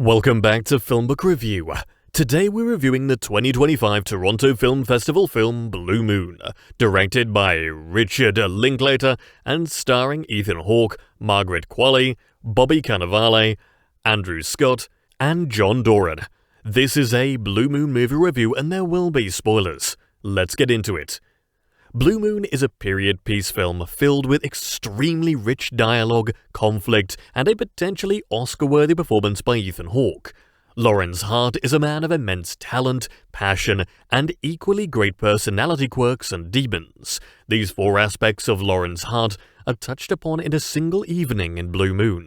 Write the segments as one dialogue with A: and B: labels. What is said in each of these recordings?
A: Welcome back to FilmBook Review. Today we're reviewing the 2025 Toronto Film Festival film Blue Moon, directed by Richard Linklater and starring Ethan Hawke, Margaret Qualley, Bobby Cannavale, Andrew Scott, and John Doran. This is a Blue Moon movie review and there will be spoilers. Let's get into it. Blue Moon is a period piece film filled with extremely rich dialogue, conflict, and a potentially Oscar-worthy performance by Ethan Hawke. Lorenz Hart is a man of immense talent, passion, and equally great personality quirks and demons. These four aspects of Lorenz Hart are touched upon in a single evening in Blue Moon.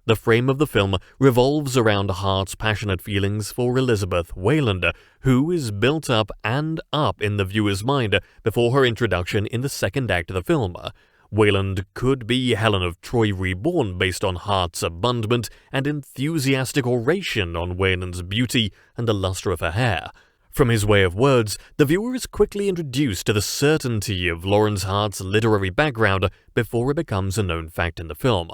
A: The frame of the film revolves around Hart's passionate feelings for Elizabeth Weiland, who is built up and up in the viewer's mind before her introduction in the second act of the film. Weiland could be Helen of Troy reborn based on Hart's abundant and enthusiastic oration on Weiland's beauty and the luster of her hair. From his way of words, the viewer is quickly introduced to the certainty of Lorenz Hart's literary background before it becomes a known fact in the film.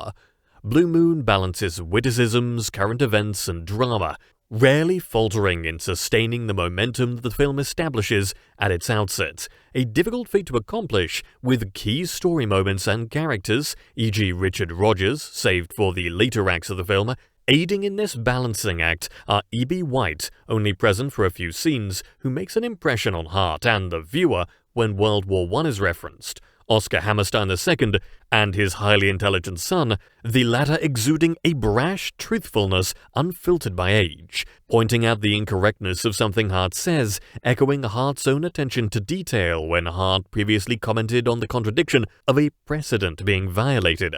A: Blue Moon balances witticisms, current events, and drama, rarely faltering in sustaining the momentum that the film establishes at its outset, a difficult feat to accomplish with key story moments and characters, e.g. Richard Rodgers, saved for the later acts of the film. Aiding in this balancing act are E.B. White, only present for a few scenes, who makes an impression on Hart and the viewer when World War I is referenced, Oscar Hammerstein II, and his highly intelligent son, the latter exuding a brash truthfulness unfiltered by age, pointing out the incorrectness of something Hart says, echoing Hart's own attention to detail when Hart previously commented on the contradiction of a precedent being violated.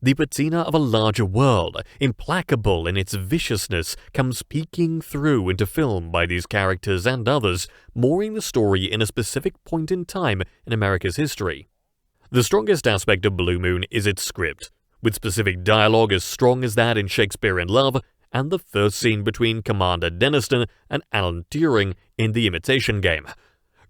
A: The patina of a larger world, implacable in its viciousness, comes peeking through into film by these characters and others, mooring the story in a specific point in time in America's history. The strongest aspect of Blue Moon is its script, with specific dialogue as strong as that in Shakespeare in Love and the first scene between Commander Denniston and Alan Turing in The Imitation Game.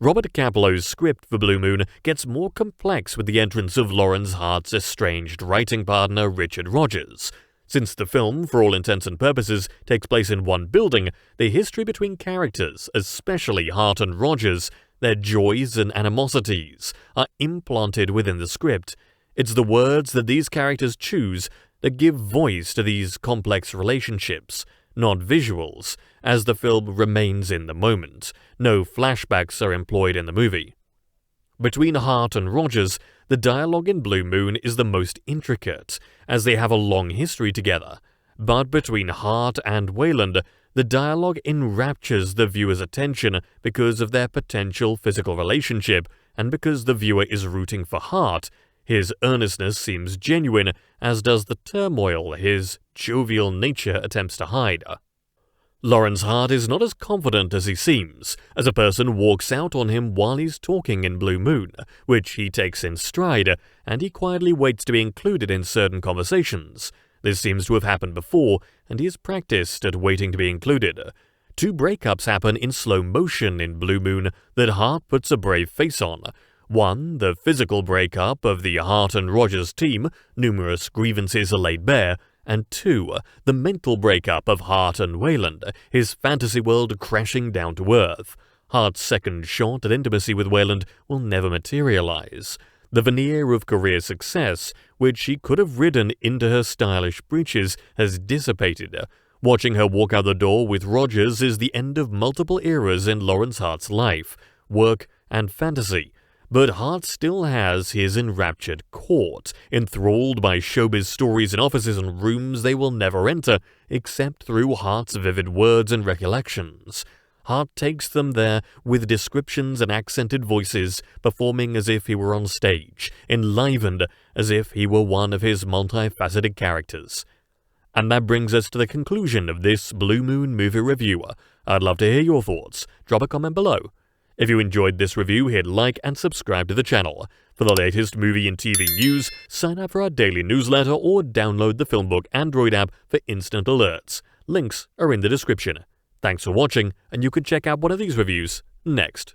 A: Robert Kaplow's script for Blue Moon gets more complex with the entrance of Lorenz Hart's estranged writing partner Richard Rodgers. Since the film, for all intents and purposes, takes place in one building, the history between characters, especially Hart and Rodgers, their joys and animosities, are implanted within the script. It's the words that these characters choose that give voice to these complex relationships, not visuals, as the film remains in the moment. No flashbacks are employed in the movie. Between Hart and Rodgers, the dialogue in Blue Moon is the most intricate, as they have a long history together. But between Hart and Weiland, the dialogue enraptures the viewer's attention because of their potential physical relationship, and because the viewer is rooting for Hart. His earnestness seems genuine, as does the turmoil his jovial nature attempts to hide. Lorenz Hart is not as confident as he seems, as a person walks out on him while he's talking in Blue Moon, which he takes in stride, and he quietly waits to be included in certain conversations. This seems to have happened before, and he is practiced at waiting to be included. Two breakups happen in slow motion in Blue Moon that Hart puts a brave face on. One, the physical breakup of the Hart and Rodgers team, numerous grievances are laid bare, and two, the mental breakup of Hart and Weiland, his fantasy world crashing down to earth. Hart's second shot at intimacy with Weiland will never materialize. The veneer of career success, which she could have ridden into her stylish breeches, has dissipated. Watching her walk out the door with Rodgers is the end of multiple eras in Lorenz Hart's life, work, and fantasy. But Hart still has his enraptured court, enthralled by showbiz stories and offices and rooms they will never enter, except through Hart's vivid words and recollections. Hart takes them there with descriptions and accented voices, performing as if he were on stage, enlivened as if he were one of his multifaceted characters. And that brings us to the conclusion of this Blue Moon movie review. I'd love to hear your thoughts. Drop a comment below. If you enjoyed this review, hit like and subscribe to the channel. For the latest movie and TV news, sign up for our daily newsletter or download the FilmBook Android app for instant alerts. Links are in the description. Thanks for watching, and you can check out one of these reviews next.